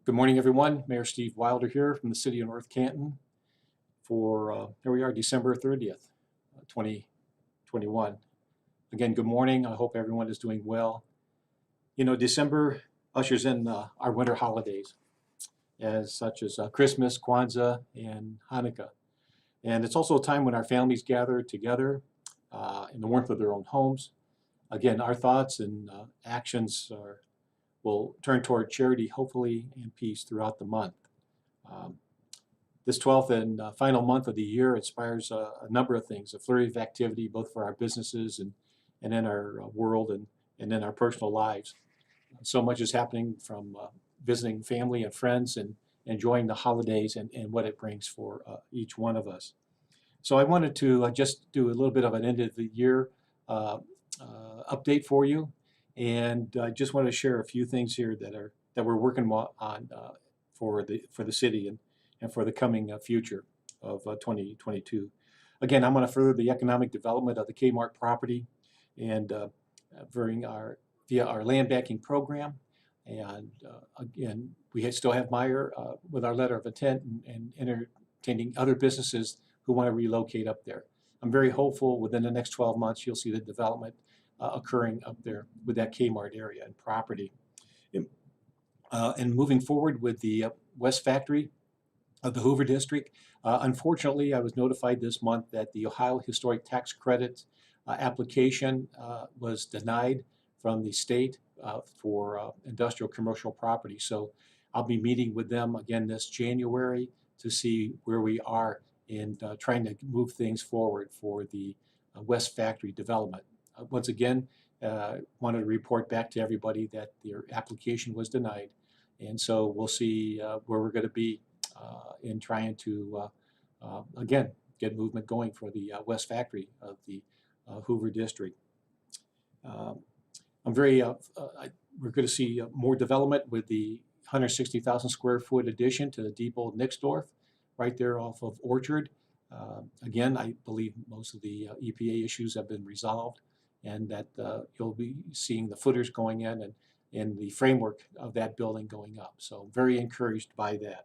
Good morning, everyone. Mayor Steve Wilder here from the city of North Canton for, here we are, December 30th, 2021. Again, good morning. I hope everyone is doing well. You know, December ushers in our winter holidays, as such as Christmas, Kwanzaa, and Hanukkah. And it's also a time when our families gather together in the warmth of their own homes. Again, our thoughts and actions will turn toward charity, hopefully, and peace throughout the month. Um, This 12th and final month of the year inspires a number of things, a flurry of activity, both for our businesses and in our world and in our personal lives. So much is happening from visiting family and friends and enjoying the holidays and what it brings for each one of us. So I wanted to just do a little bit of an end of the year uh, update for you, and I just want to share a few things here that we're working on for the city and for the coming future of 2022. Again, I'm going to further the economic development of the Kmart property and via our land banking program. And again, we still have Meyer with our letter of intent and entertaining other businesses who want to relocate up there. I'm very hopeful within the next 12 months you'll see the development occurring up there with that Kmart area and property. And moving forward with the West Factory of the Hoover District, unfortunately, I was notified this month that the Ohio Historic Tax Credit application was denied from the state for industrial commercial property. So I'll be meeting with them again this January to see where we are in trying to move things forward for the West Factory development. Once again, wanted to report back to everybody that their application was denied. And so we'll see where we're going to be in trying to, again, get movement going for the West Factory of the Hoover District. We're going to see more development with the 160,000 square foot addition to the depot Nixdorf, right there off of Orchard. Again, I believe most of the EPA issues have been resolved, and that you'll be seeing the footers going in and the framework of that building going up. So very encouraged by that.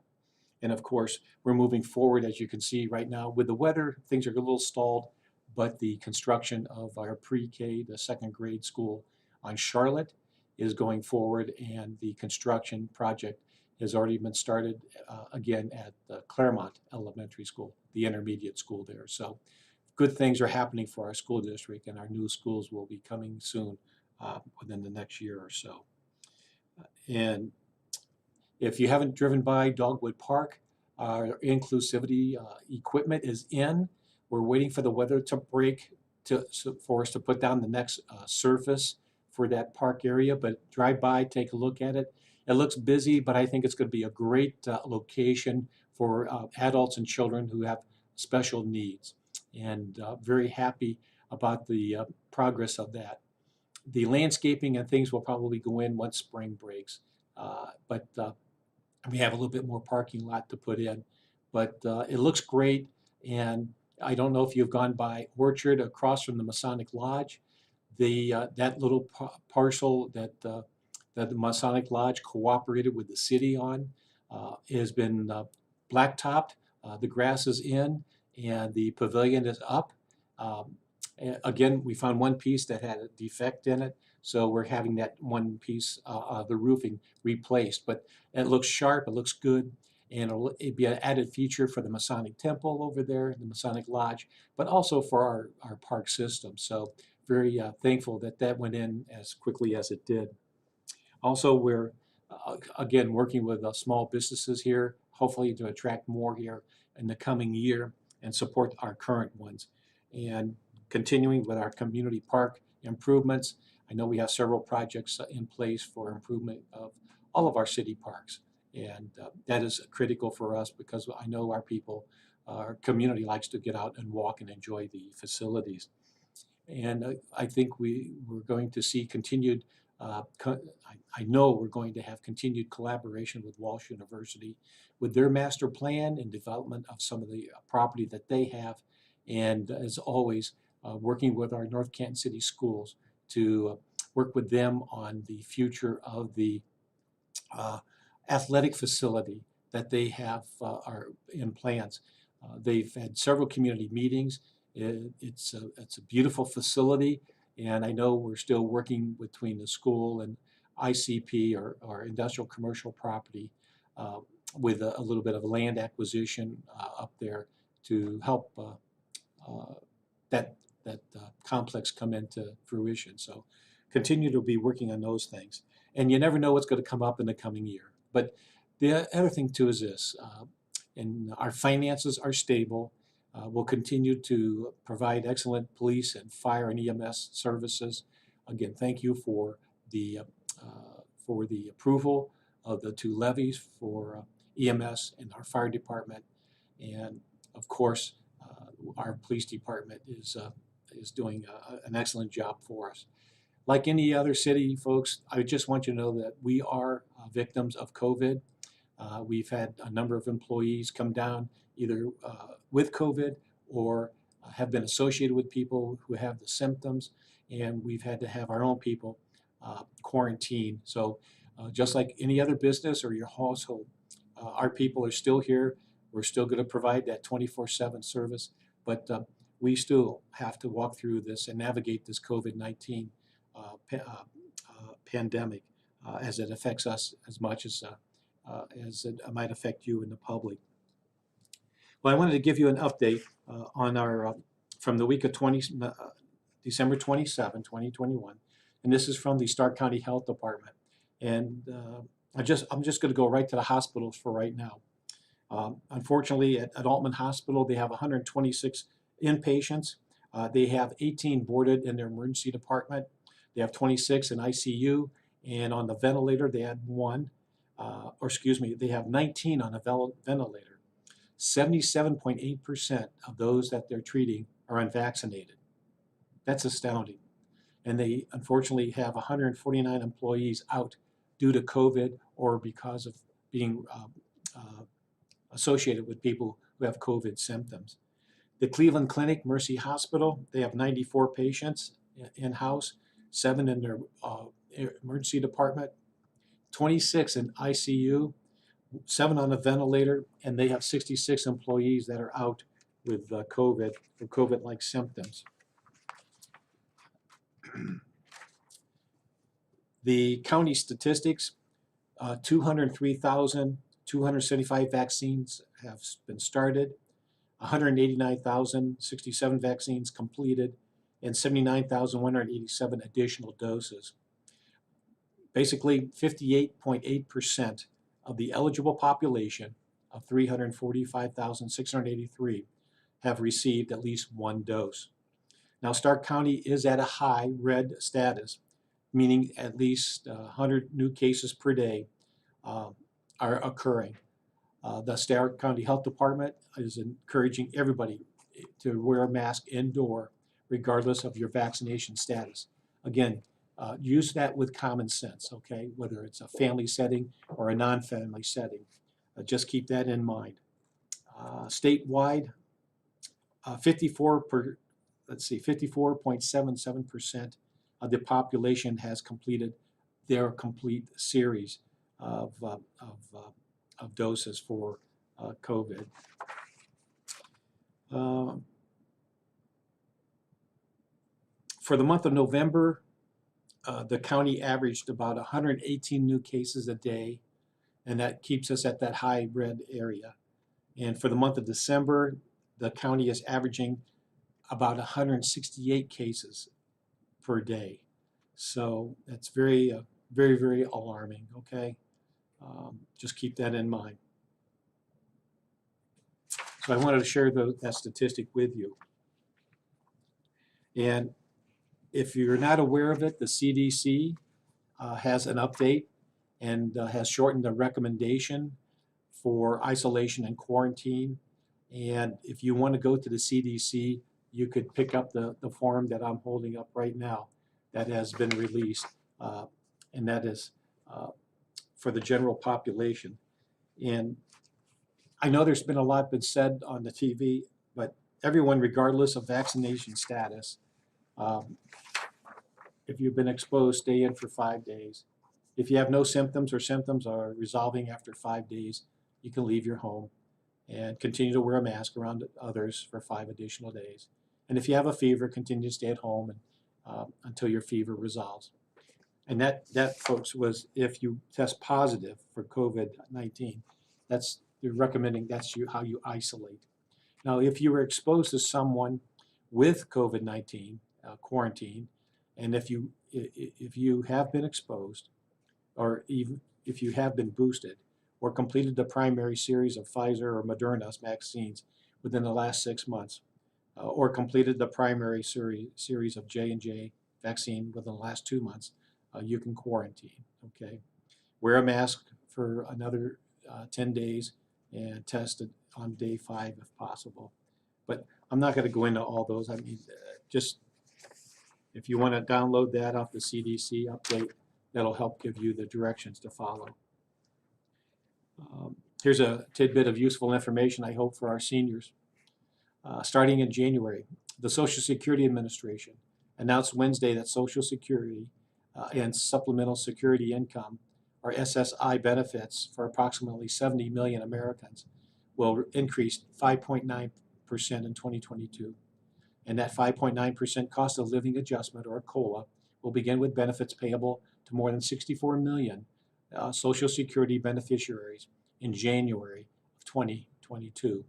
And of course, we're moving forward, as you can see right now. With the weather, things are a little stalled, but the construction of our pre-K, the second grade school on Charlotte, is going forward, and the construction project has already been started again at the Claremont Elementary School, the intermediate school there. So good things are happening for our school district, and our new schools will be coming soon within the next year or so. And if you haven't driven by Dogwood Park, our inclusivity equipment is in. We're waiting for the weather to break for us to put down the next surface for that park area, but drive by, take a look at it. It looks busy, but I think it's going to be a great location for adults and children who have special needs, and very happy about the progress of that. The landscaping and things will probably go in once spring breaks, but we have a little bit more parking lot to put in. But it looks great, and I don't know if you've gone by Orchard across from the Masonic Lodge. That little parcel that the Masonic Lodge cooperated with the city on has been blacktopped. The grass is in, and the pavilion is up. Um, Again, we found one piece that had a defect in it, so we're having that one piece of the roofing replaced. But it looks sharp, it looks good, and it'd be an added feature for the Masonic Temple over there, the Masonic Lodge, but also for our park system. So very thankful that that went in as quickly as it did. Also, we're again working with small businesses here, hopefully to attract more here in the coming year and support our current ones. And continuing with our community park improvements, I know we have several projects in place for improvement of all of our city parks. And that is critical for us because I know our people, our community likes to get out and walk and enjoy the facilities. And I think we're going to see continued, I know we're going to have continued collaboration with Walsh University with their master plan and development of some of the property that they have. And as always, working with our North Canton City Schools to work with them on the future of the athletic facility that they have are in plans. They've had several community meetings. It's a beautiful facility, and I know we're still working between the school and ICP or industrial commercial property with a little bit of land acquisition up there to help that complex come into fruition. So continue to be working on those things. And you never know what's going to come up in the coming year. But the other thing too is this, and our finances are stable. We'll continue to provide excellent police and fire and EMS services. Again, thank you for the approval of the 2 levies for EMS and our fire department. And of course, our police department is doing an excellent job for us. Like any other city, folks, I just want you to know that we are victims of COVID. We've had a number of employees come down either with COVID or have been associated with people who have the symptoms, and we've had to have our own people quarantine. So just like any other business or your household, our people are still here. We're still going to provide that 24/7 service, but we still have to walk through this and navigate this COVID-19 pandemic as it affects us as much as it might affect you in the public. Well, I wanted to give you an update on our from the week of December 27, 2021, and this is from the Stark County Health Department. And I'm just going to go right to the hospitals for right now. Unfortunately, at Altman Hospital, they have 126 inpatients. They have 18 boarded in their emergency department. They have 26 in ICU, and on the ventilator, they had they have 19 on a ventilator. 77.8% of those that they're treating are unvaccinated. That's astounding. And they unfortunately have 149 employees out due to COVID or because of being associated with people who have COVID symptoms. The Cleveland Clinic Mercy Hospital, they have 94 patients in-house, 7 in their emergency department, 26 in ICU, 7 on a ventilator, and they have 66 employees that are out with COVID or COVID-like symptoms. The county statistics, 203,275 vaccines have been started, 189,067 vaccines completed, and 79,187 additional doses. Basically, 58.8% of the eligible population of 345,683 have received at least 1 dose. Now, Stark County is at a high red status, meaning at least 100 new cases per day are occurring. The Stark County Health Department is encouraging everybody to wear a mask indoor, regardless of your vaccination status. Again, use that with common sense, okay? Whether it's a family setting or a non-family setting. Just keep that in mind. Statewide, 54.77% of the population has completed their complete series of doses for COVID. For the month of November, the county averaged about 118 new cases a day, and that keeps us at that high red area. And for the month of December, the county is averaging about 168 cases per day. So that's very, very alarming, okay? Just keep that in mind. So I wanted to share that statistic with you. And if you're not aware of it, the CDC has an update and has shortened the recommendation for isolation and quarantine. And if you want to go to the CDC, you could pick up the form that I'm holding up right now that has been released, and that is for the general population. And I know there's been a lot been said on the TV, but everyone, regardless of vaccination status, if you've been exposed, stay in for 5 days. If you have no symptoms or symptoms are resolving after 5 days, you can leave your home and continue to wear a mask around others for 5 additional days. And if you have a fever, continue to stay at home until your fever resolves. And that, folks, was if you test positive for COVID-19. They're recommending how you isolate. Now, if you were exposed to someone with COVID-19, quarantine, and if you have been exposed, or even if you have been boosted, or completed the primary series of Pfizer or Moderna vaccines within the last 6 months, or completed the primary series of J&J vaccine within the last 2 months, you can quarantine, okay? Wear a mask for another 10 days and test it on day 5 if possible. But I'm not going to go into all those. I mean, just if you want to download that off the CDC update, that'll help give you the directions to follow. Here's a tidbit of useful information, I hope, for our seniors. Starting in January, the Social Security Administration announced Wednesday that Social Security and Supplemental Security Income, or SSI, benefits for approximately 70 million Americans will increase 5.9% in 2022. And that 5.9% cost of living adjustment, or COLA, will begin with benefits payable to more than 64 million Social Security beneficiaries in January of 2022.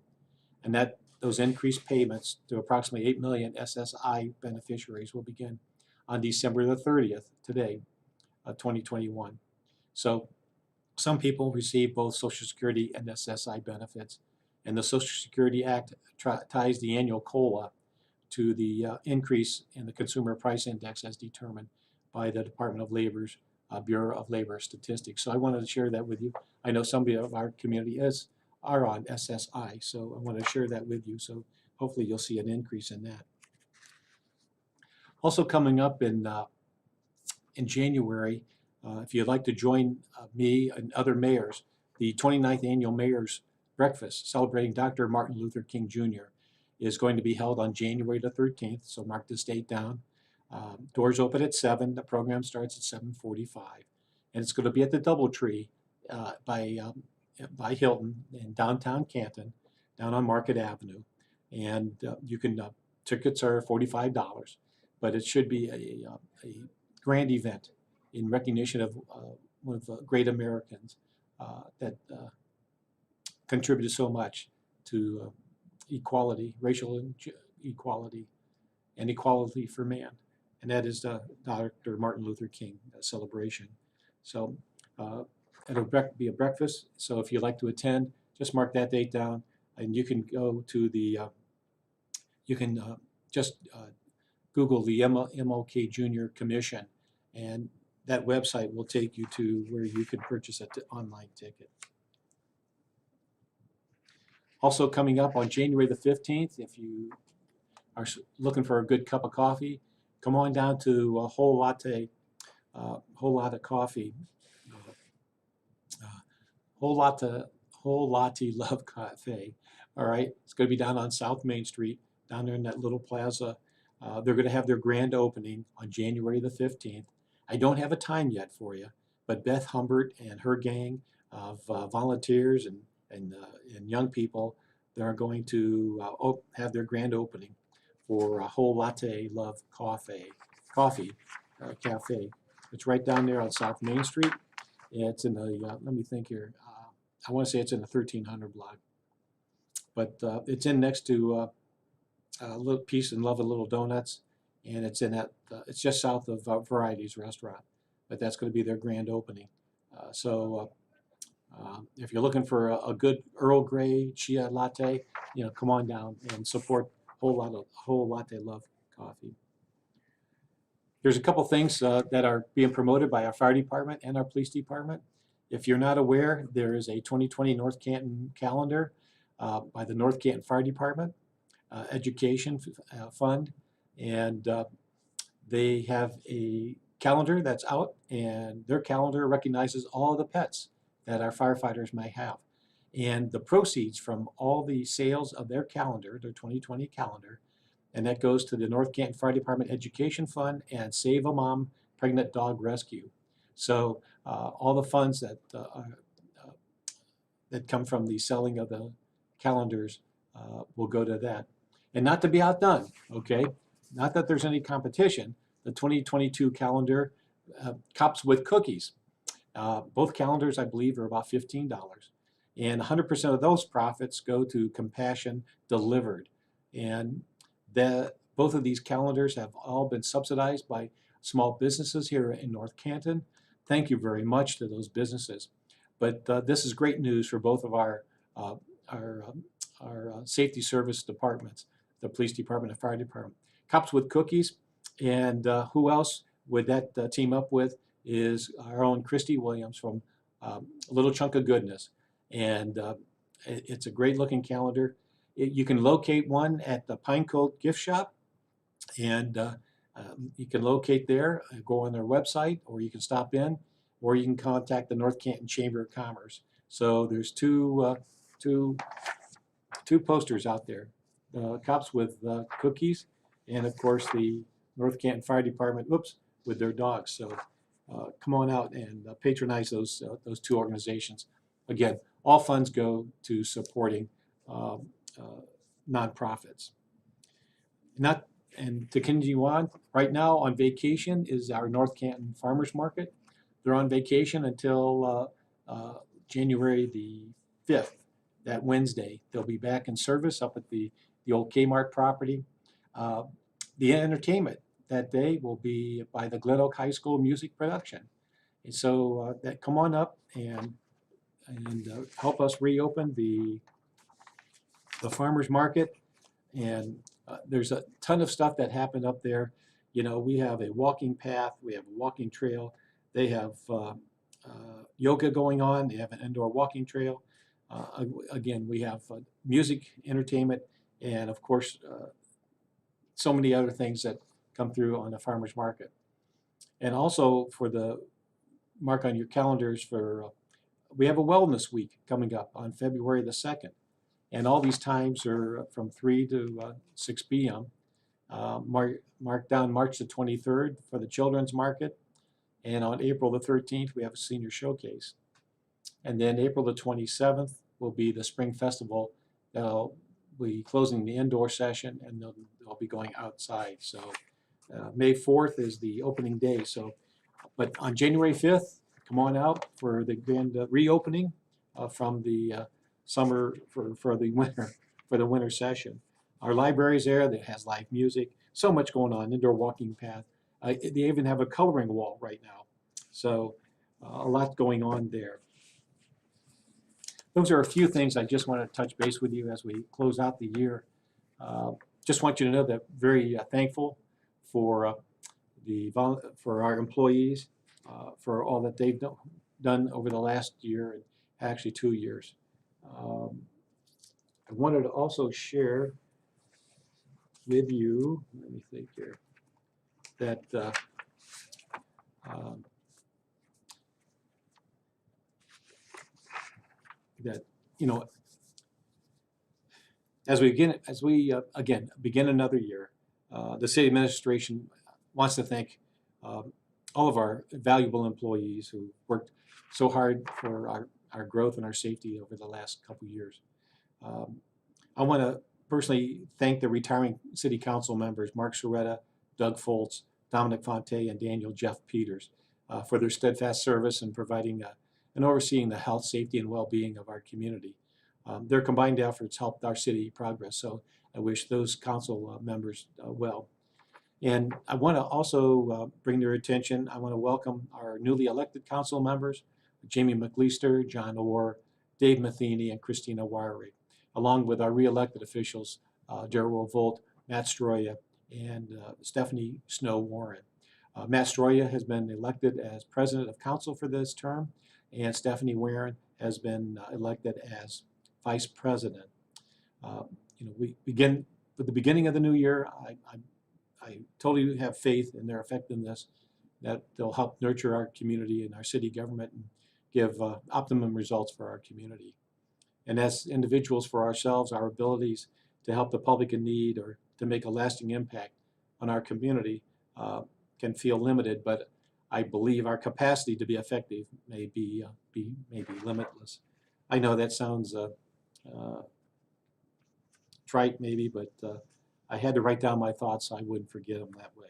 And that those increased payments to approximately 8 million SSI beneficiaries will begin on December the 30th, today, 2021. So some people receive both Social Security and SSI benefits, and the Social Security Act ties the annual COLA to the increase in the Consumer Price Index as determined by the Department of Labor's Bureau of Labor Statistics. So I wanted to share that with you. I know somebody of our community are on SSI, so I want to share that with you. So hopefully you'll see an increase in that. Also coming up in January, if you'd like to join me and other mayors, the 29th Annual Mayor's Breakfast celebrating Dr. Martin Luther King Jr. is going to be held on January the 13th, so mark this date down. Doors open at 7. The program starts at 7:45, and it's going to be at the DoubleTree by Hilton in downtown Canton, down on Market Avenue. And you can tickets are $45, but it should be a grand event in recognition of one of the great Americans that contributed so much to equality, racial equality, and equality for man. And that is Dr. Martin Luther King celebration. So it'll be a breakfast. So if you'd like to attend, just mark that date down, and you can go to the, just Google the MLK Jr. Commission, and that website will take you to where you can purchase an online ticket. Also coming up on January the 15th, if you are looking for a good cup of coffee, come on down to Whole Latte Coffee, Whole Latte Love Cafe. All right, it's going to be down on South Main Street, down there in that little plaza. They're going to have their grand opening on January the 15th. I don't have a time yet for you, but Beth Humbert and her gang of volunteers and young people, they're going to have their grand opening for Whole Latte Love Cafe. It's right down there on South Main Street. It's in the, let me think here, I want to say it's in the 1300 block. But it's in next to Little Peace and Love and Little Donuts, and it's in that, it's just south of Varieties Restaurant, but that's going to be their grand opening. If you're looking for a good Earl Grey chia latte, come on down and support Whole Latte Love Coffee. There's a couple things that are being promoted by our fire department and our police department. If you're not aware, there is a 2020 North Canton calendar by the North Canton Fire Department Education Fund, and they have a calendar that's out, and their calendar recognizes all of the pets that our firefighters might have. And the proceeds from all the sales of their calendar, their 2020 calendar, and that goes to the North Canton Fire Department Education Fund and Save a Mom Pregnant Dog Rescue. So all the funds that come from the selling of the calendars will go to that. And not to be outdone, okay? Not that there's any competition. The 2022 calendar, Cups with Cookies. Both calendars, I believe, are about $15. And 100% of those profits go to Compassion Delivered. And both of these calendars have all been subsidized by small businesses here in North Canton. Thank you very much to those businesses. But this is great news for both of our safety service departments, the police department and fire department. Cops with Cookies, and who else would that team up with is our own Christy Williams from Little Chunk of Goodness. And it's a great looking calendar. You can locate one at the Pine Cove gift shop, and you can locate there, go on their website, or you can stop in, or you can contact the North Canton Chamber of Commerce. So there's two posters out there, Cops with Cookies, and of course the North Canton Fire Department, with their dogs. So come on out and patronize those two organizations. Again, all funds go to supporting nonprofits. And to continue on, right now on vacation is our North Canton Farmers Market. They're on vacation until January the 5th, that Wednesday. They'll be back in service up at the old Kmart property. The entertainment that day will be by the Glen Oak High School Music Production. And so come on up and help us reopen the farmers market. And there's a ton of stuff that happened up there. You know, we have a walking path, we have a walking trail. They have yoga going on. They have an indoor walking trail. Again, we have music, entertainment, and of course, so many other things that come through on the farmers market. And also for the mark on your calendars for, we have a wellness week coming up on February the 2nd. And all these times are from 3 to 6 p.m. Mark down March the 23rd for the children's market. And on April the 13th, we have a senior showcase. And then April the 27th will be the spring festival. That'll be closing the indoor session, and they'll be going outside. So May 4th is the opening day. So, but on January 5th, come on out for the grand reopening from the summer for the winter session. Our library is there that has live music. So much going on. Indoor walking path. They even have a coloring wall right now. So a lot going on there. Those are a few things I just want to touch base with you as we close out the year. Just want you to know that very thankful for our employees for all that they've done over the last year, and actually 2 years. I wanted to also share with you, let me think here, that you know, as we again begin another year, the city administration wants to thank all of our valuable employees who worked so hard for our growth and our safety over the last couple of years. I want to personally thank the retiring city council members, Mark Soretta, Doug Foltz, Dominic Fonte, and Daniel Jeff Peters for their steadfast service in providing and overseeing the health, safety, and well-being of our community. Their combined efforts helped our city progress, so I wish those council members well. And I want to also bring their attention, I want to welcome our newly elected council members, Jamie McLeister, John Orr, Dave Matheny, and Christina Wiry, along with our re-elected officials, Darrell Volt, Matt Stroya, and Stephanie Snow Warren. Matt Stroya has been elected as president of council for this term, and Stephanie Warren has been elected as vice president. You know, we begin with the beginning of the new year. I totally have faith in their effectiveness, that they'll help nurture our community and our city government and give optimum results for our community. And as individuals, for ourselves, our abilities to help the public in need or to make a lasting impact on our community can feel limited, but I believe our capacity to be effective may be limitless. I know that sounds uh, trite maybe, but I had to write down my thoughts so I wouldn't forget them that way.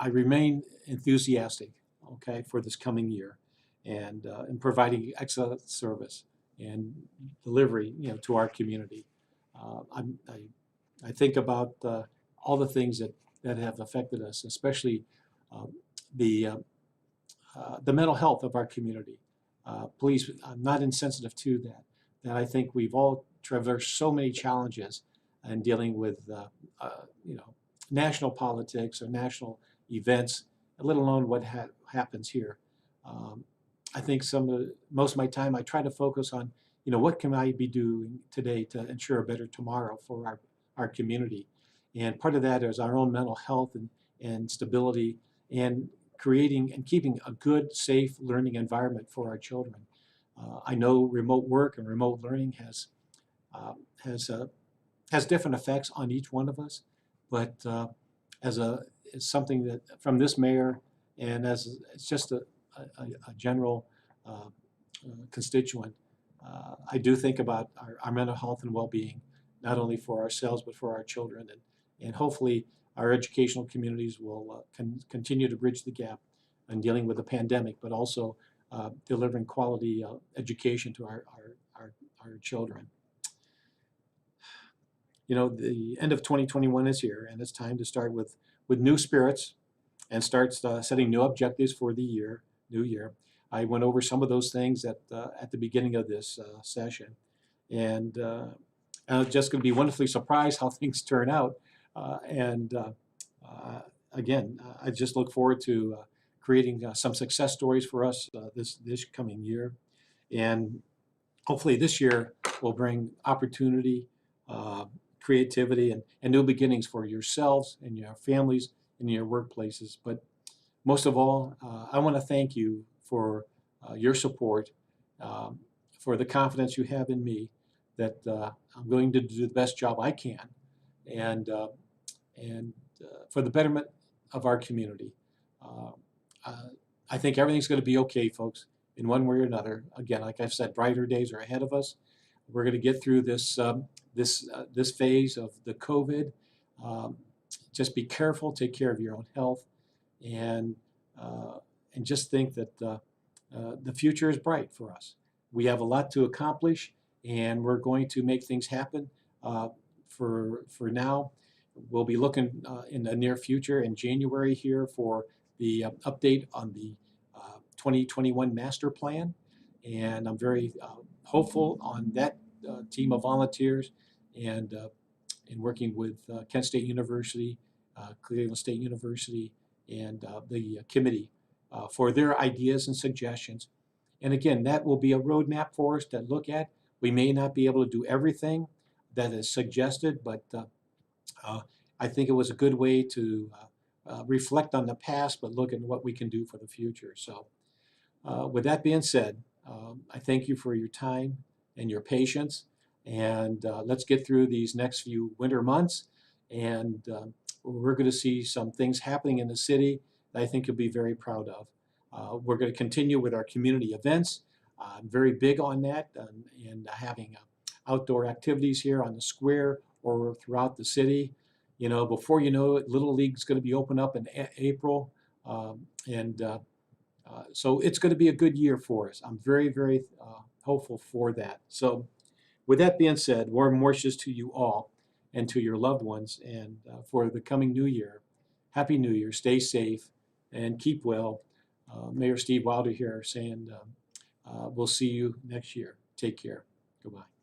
I remain enthusiastic, okay, for this coming year, and in providing excellent service and delivery, to our community. I think about all the things that have affected us, especially uh, the uh, the mental health of our community. Please, I'm not insensitive to that. That I think we've all traversed so many challenges in dealing with, national politics or national events, let alone what happens here. Um, I think most of my time I try to focus on, what can I be doing today to ensure a better tomorrow for our community. And part of that is our own mental health and stability, and creating and keeping a good, safe learning environment for our children. I know remote work and remote learning uh, has has different effects on each one of us, but as it's something that from this mayor, and as it's just a general constituent, I do think about our mental health and well-being, not only for ourselves but for our children, and hopefully our educational communities will continue to bridge the gap in dealing with the pandemic, but also delivering quality education to our children. The end of 2021 is here, and it's time to start with new spirits and start setting new objectives for the new year. I went over some of those things at the beginning of this session, and I'm just going to be wonderfully surprised how things turn out. And again, I just look forward to creating some success stories for us this coming year, and hopefully this year will bring opportunity, uh, creativity, and new beginnings for yourselves and your families and your workplaces. But most of all, I want to thank you for your support, um, for the confidence you have in me that I'm going to do the best job I can, and for the betterment of our community. Uh, uh, I think everything's going to be okay, folks, in one way or another. Again, like I've said, brighter days are ahead of us. We're going to get through this phase of the COVID. Um, just be careful, take care of your own health, and uh, and just think that the future is bright for us. We have a lot to accomplish, and we're going to make things happen. Uh, for now, we'll be looking in the near future in January here for the update on the 2021 master plan, and I'm very hopeful on that team of volunteers, and in working with Kent State University, Cleveland State University, and the committee for their ideas and suggestions. And again, that will be a roadmap for us to look at. We may not be able to do everything that is suggested, but uh, I think it was a good way to reflect on the past, but look at what we can do for the future. So with that being said, I thank you for your time and your patience. And let's get through these next few winter months. And we're going to see some things happening in the city that I think you'll be very proud of. We're going to continue with our community events. I'm very big on that, and having outdoor activities here on the square or throughout the city. Before you know it, Little League's going to be open up in April. And so it's going to be a good year for us. I'm very, very hopeful for that. So with that being said, warm wishes to you all and to your loved ones, and for the coming new year. Happy New Year. Stay safe and keep well. Mayor Steve Wilder here saying we'll see you next year. Take care. Goodbye.